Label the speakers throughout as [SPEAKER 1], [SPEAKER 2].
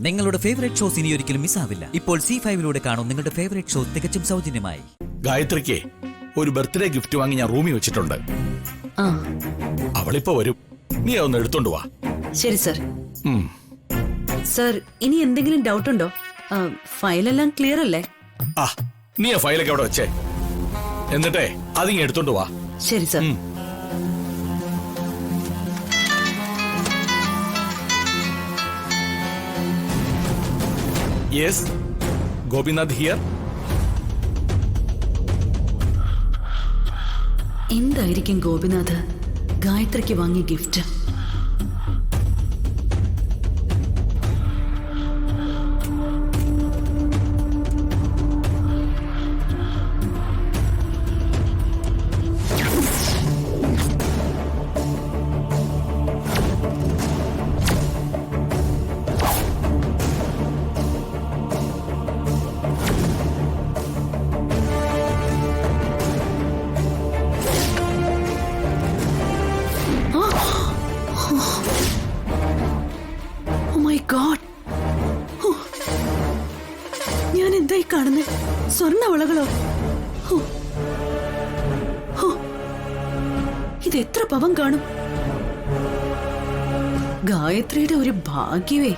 [SPEAKER 1] നിങ്ങളുടെ favourite shows ഇനി ഒരിക്കലും മിസ്സാവില്ല. ഇപ്പോൾ C5 കാണും നിങ്ങളുടെ ഫേവറേറ്റ് ഷോ തികച്ചും സൗജന്യമായി.
[SPEAKER 2] ഗായത്രിക്ക് ഒരു ബർത്ത്ഡേ ഗിഫ്റ്റ് വാങ്ങി ഞാൻ റൂമിൽ വെച്ചിട്ടുണ്ട്. അവളിപ്പോ വരും. നീ അതൊന്ന് എടുത്തോണ്ട് വാ.
[SPEAKER 3] ശരി സർ. സർ, ഇനി എന്തെങ്കിലും ഡൗട്ട് ഉണ്ടോ? ഫയലെല്ലാം ക്ലിയർ അല്ലേ?
[SPEAKER 2] നീ ആ ഫയലൊക്കെ അവിടെ വെച്ചേ, എന്നിട്ടേ അതിങ്ങ് എടുത്തോണ്ട് വാ.
[SPEAKER 3] ശരി സർ.
[SPEAKER 2] Yes, Gopinath here.
[SPEAKER 3] എന്തായിരിക്കും ഗോപിനാഥ് ഗായത്രിക്ക് വാങ്ങിയ ഗിഫ്റ്റ്? ഞാൻ എന്തായി കാണുന്നത്? സ്വർണ്ണവളകളോ? ഇത് എത്ര പവൻ കാണും? ഗായത്രിയുടെ ഒരു ഭാഗ്യമേ.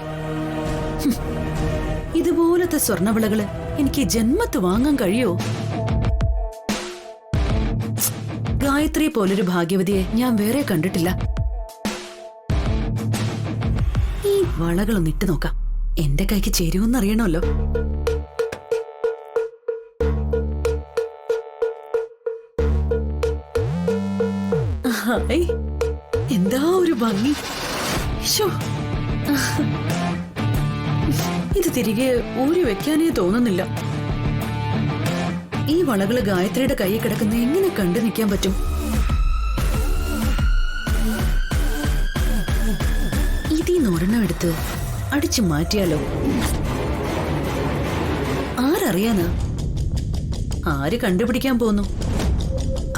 [SPEAKER 3] ഇതുപോലത്തെ സ്വർണ്ണവളകള് എനിക്ക് ജന്മത്ത് വാങ്ങാൻ കഴിയോ? ഗായത്രി പോലൊരു ഭാഗ്യവതിയെ ഞാൻ വേറെ കണ്ടിട്ടില്ല. ഈ വളകളൊന്ന് ഇട്ട് നോക്കാം, എന്റെ കൈക്ക് ചേരുമെന്നറിയണമല്ലോ. എന്താ ഒരു ഭംഗി! ഇത് തിരികെ ഊരി വെക്കാനേ തോന്നുന്നില്ല. ഈ വളകള് ഗായത്രിയുടെ കയ്യിൽ കിടക്കുന്ന എങ്ങനെ കണ്ടു നിൽക്കാൻ പറ്റും? ഇതിന്ന് ഒരെണ്ണം എടുത്ത് അടിച്ചു മാറ്റിയാലോ? ആരറിയാനാ? ആര് കണ്ടുപിടിക്കാൻ പോന്നു?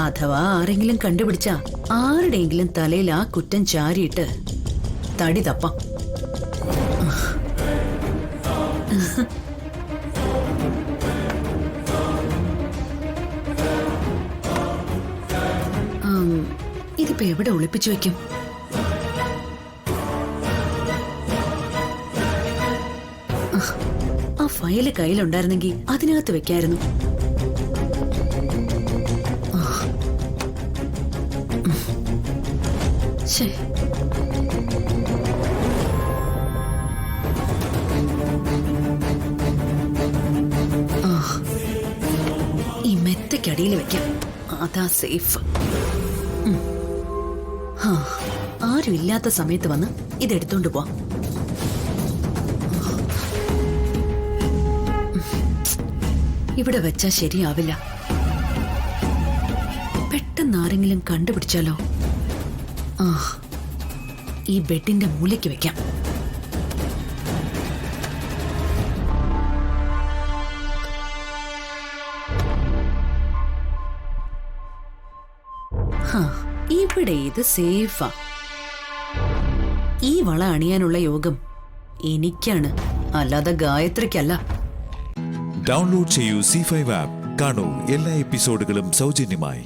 [SPEAKER 3] അഥവാ ആരെങ്കിലും കണ്ടുപിടിച്ച ആരുടെയെങ്കിലും തലയിൽ ആ കുറ്റം ചാരിയിട്ട് തടി തപ്പാം. ഇതിപ്പോ എവിടെ ഒളിപ്പിച്ചു വെക്കും? ആ ഫയല് കയ്യിലുണ്ടായിരുന്നെങ്കിൽ അതിനകത്ത് വെക്കായിരുന്നു. ഈ മെത്തക്കടിയിൽ വെക്കാം, അതാ സേഫ്. ആരും ഇല്ലാത്ത സമയത്ത് വന്ന് ഇതെടുത്തോണ്ട് പോവാം. ഇവിടെ വെച്ചാ ശരിയാവില്ല. പെട്ടെന്ന് ആരെങ്കിലും കണ്ടുപിടിച്ചാലോ? ഈ ബെഡിന്റെ മൂലയ്ക്ക് വെക്കാം. ഇവിടെ ഇത് സേഫാ. ഈ വള അണിയാനുള്ള യോഗം എനിക്കാണ്, അല്ലാതെ ഗായത്രിക്കല്ല.
[SPEAKER 4] ഡൗൺലോഡ് ചെയ്യൂ C5 ആപ്പ്. കാണൂ എല്ലാ എപ്പിസോഡുകളും സൗജന്യമായി.